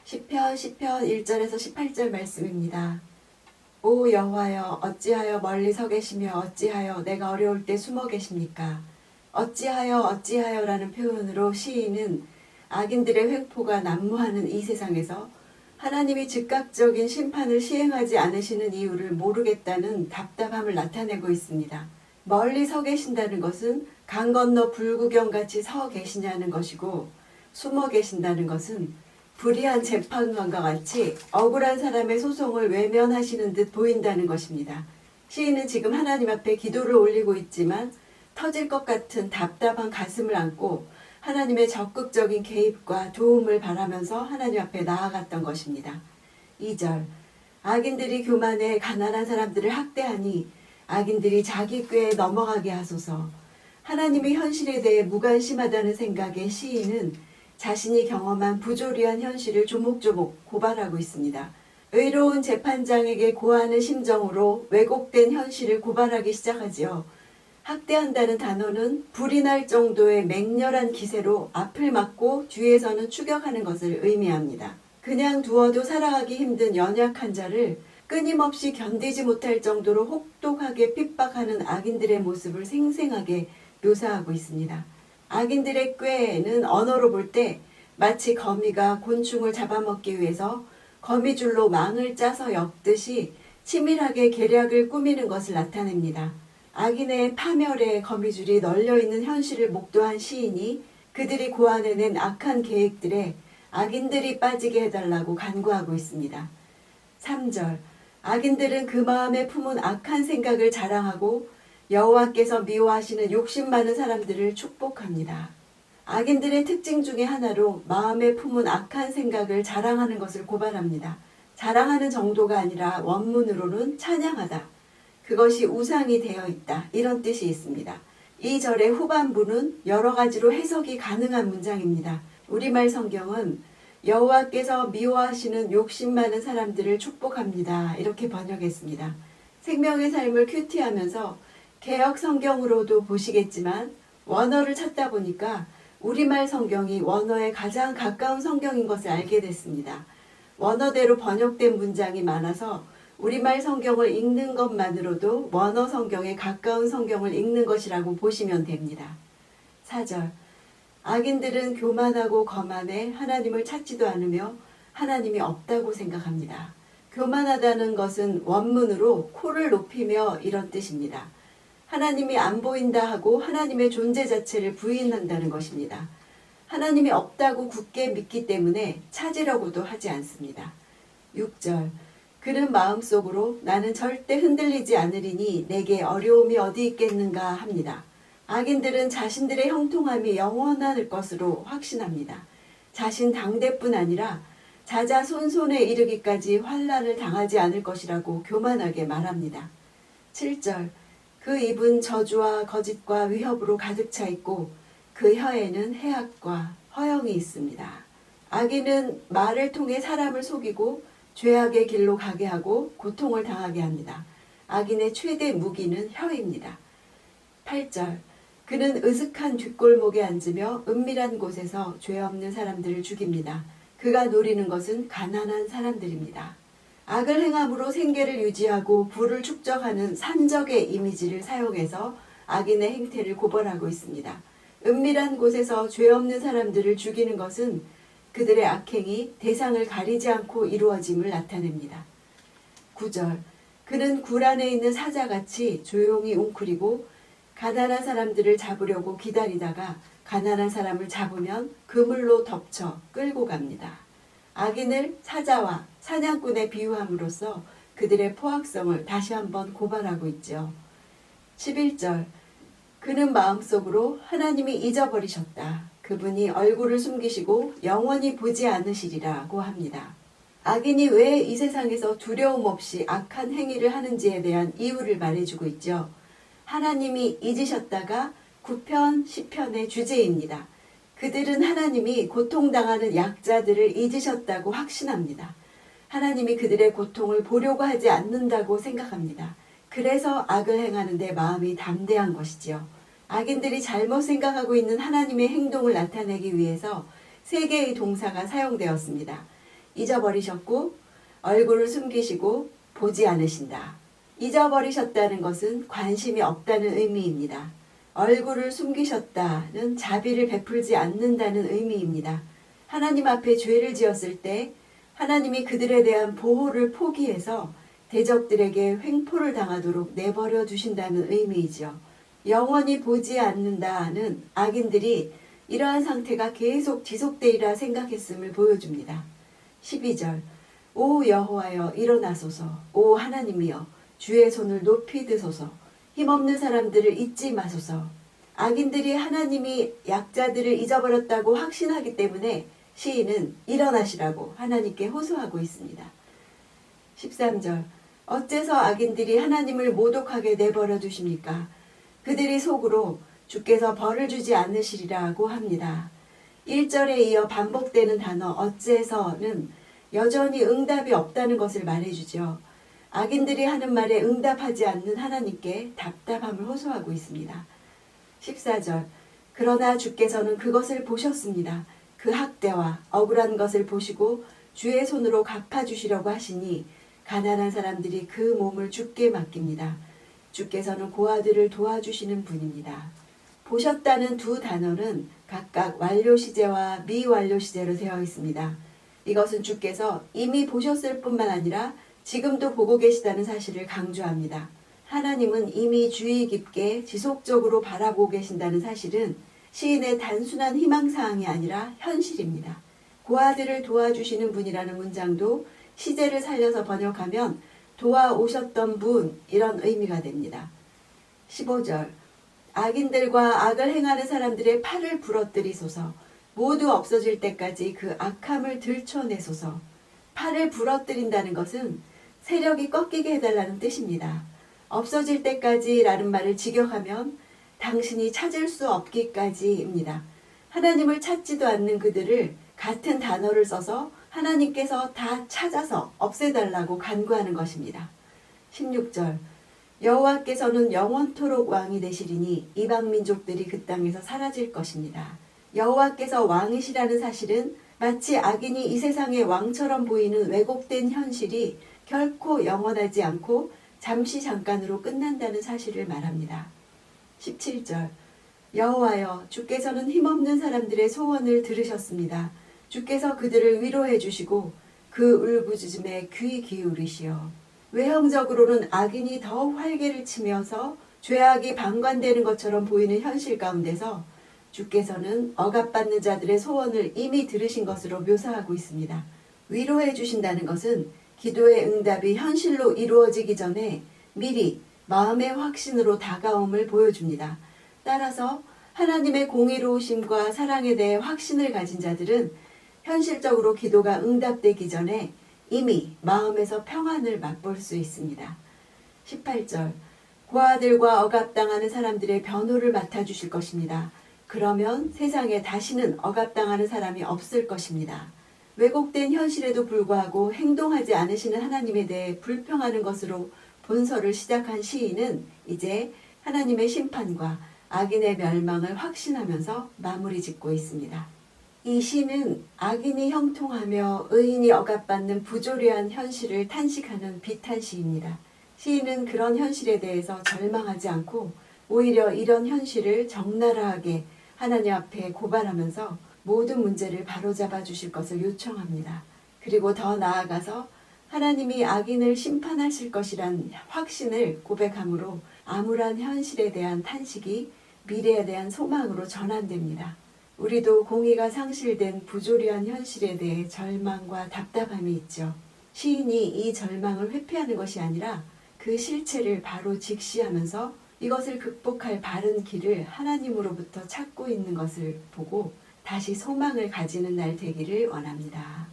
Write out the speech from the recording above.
시편 1절에서 18절 말씀입니다. 오 여호와여, 어찌하여 멀리 서 계시며 어찌하여 내가 어려울 때 숨어 계십니까? 어찌하여라는 표현으로 시인은 악인들의 횡포가 난무하는 이 세상에서 하나님이 즉각적인 심판을 시행하지 않으시는 이유를 모르겠다는 답답함을 나타내고 있습니다. 멀리 서 계신다는 것은 강 건너 불구경같이 서 계시냐는 것이고, 숨어 계신다는 것은 불의한 재판관과 같이 억울한 사람의 소송을 외면하시는 듯 보인다는 것입니다. 시인은 지금 하나님 앞에 기도를 올리고 있지만 터질 것 같은 답답한 가슴을 안고 하나님의 적극적인 개입과 도움을 바라면서 하나님 앞에 나아갔던 것입니다. 2절, 악인들이 교만해 가난한 사람들을 학대하니 악인들이 자기 꾀에 넘어가게 하소서. 하나님의 현실에 대해 무관심하다는 생각에 시인은 자신이 경험한 부조리한 현실을 조목조목 고발하고 있습니다. 의로운 재판장에게 고하는 심정으로 왜곡된 현실을 고발하기 시작하지요. 학대한다는 단어는 불이 날 정도의 맹렬한 기세로 앞을 막고 뒤에서는 추격하는 것을 의미합니다. 그냥 두어도 살아가기 힘든 연약한 자를 끊임없이 견디지 못할 정도로 혹독하게 핍박하는 악인들의 모습을 생생하게 묘사하고 있습니다. 악인들의 꾀에는 언어로 볼 때 마치 거미가 곤충을 잡아먹기 위해서 거미줄로 망을 짜서 엮듯이 치밀하게 계략을 꾸미는 것을 나타냅니다. 악인의 파멸에 거미줄이 널려있는 현실을 목도한 시인이 그들이 고안해낸 악한 계획들에 악인들이 빠지게 해달라고 간구하고 있습니다. 3절, 악인들은 그 마음에 품은 악한 생각을 자랑하고 여호와께서 미워하시는 욕심 많은 사람들을 축복합니다. 악인들의 특징 중에 하나로 마음에 품은 악한 생각을 자랑하는 것을 고발합니다. 자랑하는 정도가 아니라 원문으로는 찬양하다, 그것이 우상이 되어 있다, 이런 뜻이 있습니다. 이 절의 후반부는 여러 가지로 해석이 가능한 문장입니다. 우리말 성경은 여호와께서 미워하시는 욕심 많은 사람들을 축복합니다, 이렇게 번역했습니다. 생명의 삶을 큐티하면서 개역 성경으로도 보시겠지만 원어를 찾다 보니까 우리말 성경이 원어에 가장 가까운 성경인 것을 알게 됐습니다. 원어대로 번역된 문장이 많아서 우리말 성경을 읽는 것만으로도 원어 성경에 가까운 성경을 읽는 것이라고 보시면 됩니다. 4절, 악인들은 교만하고 거만해 하나님을 찾지도 않으며 하나님이 없다고 생각합니다. 교만하다는 것은 원문으로 코를 높이며 이런 뜻입니다. 하나님이 안 보인다 하고 하나님의 존재 자체를 부인한다는 것입니다. 하나님이 없다고 굳게 믿기 때문에 찾으려고도 하지 않습니다. 6절, 그는 마음속으로 나는 절대 흔들리지 않으리니 내게 어려움이 어디 있겠는가 합니다. 악인들은 자신들의 형통함이 영원할 것으로 확신합니다. 자신 당대뿐 아니라 자자손손에 이르기까지 환난을 당하지 않을 것이라고 교만하게 말합니다. 7절, 그 입은 저주와 거짓과 위협으로 가득 차 있고 그 혀에는 해악과 허영이 있습니다. 악인은 말을 통해 사람을 속이고 죄악의 길로 가게 하고 고통을 당하게 합니다. 악인의 최대 무기는 혀입니다. 8절, 그는 으슥한 뒷골목에 앉으며 은밀한 곳에서 죄 없는 사람들을 죽입니다. 그가 노리는 것은 가난한 사람들입니다. 악을 행함으로 생계를 유지하고 부를 축적하는 산적의 이미지를 사용해서 악인의 행태를 고발하고 있습니다. 은밀한 곳에서 죄 없는 사람들을 죽이는 것은 그들의 악행이 대상을 가리지 않고 이루어짐을 나타냅니다. 9절, 그는 굴 안에 있는 사자같이 조용히 웅크리고 가난한 사람들을 잡으려고 기다리다가 가난한 사람을 잡으면 그물로 덮쳐 끌고 갑니다. 악인을 사자와 사냥꾼에 비유함으로써 그들의 포악성을 다시 한번 고발하고 있죠. 11절, 그는 마음속으로 하나님이 잊어버리셨다, 그분이 얼굴을 숨기시고 영원히 보지 않으시리라고 합니다. 악인이 왜 이 세상에서 두려움 없이 악한 행위를 하는지에 대한 이유를 말해주고 있죠. 하나님이 잊으셨다가 9편, 10편의 주제입니다. 그들은 하나님이 고통당하는 약자들을 잊으셨다고 확신합니다. 하나님이 그들의 고통을 보려고 하지 않는다고 생각합니다. 그래서 악을 행하는 데 마음이 담대한 것이지요. 악인들이 잘못 생각하고 있는 하나님의 행동을 나타내기 위해서 세 개의 동사가 사용되었습니다. 잊어버리셨고 얼굴을 숨기시고 보지 않으신다. 잊어버리셨다는 것은 관심이 없다는 의미입니다. 얼굴을 숨기셨다는 자비를 베풀지 않는다는 의미입니다. 하나님 앞에 죄를 지었을 때 하나님이 그들에 대한 보호를 포기해서 대적들에게 횡포를 당하도록 내버려 두신다는 의미이죠. 영원히 보지 않는다는 악인들이 이러한 상태가 계속 지속되리라 생각했음을 보여줍니다. 12절 오 여호와여 일어나소서 오 하나님이여 주의 손을 높이 드소서 힘없는 사람들을 잊지 마소서. 악인들이 하나님이 약자들을 잊어버렸다고 확신하기 때문에 시인은 일어나시라고 하나님께 호소하고 있습니다. 13절 어째서 악인들이 하나님을 모독하게 내버려 두십니까? 그들이 속으로 주께서 벌을 주지 않으시리라고 합니다. 1절에 이어 반복되는 단어 어째서는 여전히 응답이 없다는 것을 말해주죠. 악인들이 하는 말에 응답하지 않는 하나님께 답답함을 호소하고 있습니다. 14절 그러나 주께서는 그것을 보셨습니다. 그 학대와 억울한 것을 보시고 주의 손으로 갚아주시려고 하시니 가난한 사람들이 그 몸을 주께 맡깁니다. 주께서는 고아들을 도와주시는 분입니다. 보셨다는 두 단어는 각각 완료 시제와 미완료 시제로 되어 있습니다. 이것은 주께서 이미 보셨을 뿐만 아니라 지금도 보고 계시다는 사실을 강조합니다. 하나님은 이미 주의 깊게 지속적으로 바라보고 계신다는 사실은 시인의 단순한 희망사항이 아니라 현실입니다. 고아들을 도와주시는 분이라는 문장도 시제를 살려서 번역하면 도와오셨던 분 이런 의미가 됩니다. 15절 악인들과 악을 행하는 사람들의 팔을 부러뜨리소서 모두 없어질 때까지 그 악함을 들춰내소서. 팔을 부러뜨린다는 것은 세력이 꺾이게 해달라는 뜻입니다. 없어질 때까지 라는 말을 직역하면 당신이 찾을 수 없기까지입니다. 하나님을 찾지도 않는 그들을 같은 단어를 써서 하나님께서 다 찾아서 없애달라고 간구하는 것입니다. 16절 여호와께서는 영원토록 왕이 되시리니 이방 민족들이 그 땅에서 사라질 것입니다. 여호와께서 왕이시라는 사실은 마치 악인이 이 세상의 왕처럼 보이는 왜곡된 현실이 결코 영원하지 않고 잠시 잠깐으로 끝난다는 사실을 말합니다. 17절 여호와여 주께서는 힘없는 사람들의 소원을 들으셨습니다. 주께서 그들을 위로해 주시고 그 울부짖음에 귀 기울이시오. 외형적으로는 악인이 더 활개를 치면서 죄악이 방관되는 것처럼 보이는 현실 가운데서 주께서는 억압받는 자들의 소원을 이미 들으신 것으로 묘사하고 있습니다. 위로해 주신다는 것은 기도의 응답이 현실로 이루어지기 전에 미리 마음의 확신으로 다가옴을 보여줍니다. 따라서 하나님의 공의로우심과 사랑에 대해 확신을 가진 자들은 현실적으로 기도가 응답되기 전에 이미 마음에서 평안을 맛볼 수 있습니다. 18절 고아들과 억압당하는 사람들의 변호를 맡아주실 것입니다. 그러면 세상에 다시는 억압당하는 사람이 없을 것입니다. 왜곡된 현실에도 불구하고 행동하지 않으시는 하나님에 대해 불평하는 것으로 본서를 시작한 시인은 이제 하나님의 심판과 악인의 멸망을 확신하면서 마무리 짓고 있습니다. 이 시는 악인이 형통하며 의인이 억압받는 부조리한 현실을 탄식하는 비탄시입니다. 시인은 그런 현실에 대해서 절망하지 않고 오히려 이런 현실을 적나라하게 하나님 앞에 고발하면서 모든 문제를 바로잡아 주실 것을 요청합니다. 그리고 더 나아가서 하나님이 악인을 심판하실 것이란 확신을 고백함으로 암울한 현실에 대한 탄식이 미래에 대한 소망으로 전환됩니다. 우리도 공의가 상실된 부조리한 현실에 대해 절망과 답답함이 있죠. 시인이 이 절망을 회피하는 것이 아니라 그 실체를 바로 직시하면서 이것을 극복할 바른 길을 하나님으로부터 찾고 있는 것을 보고 다시 소망을 가지는 날 되기를 원합니다.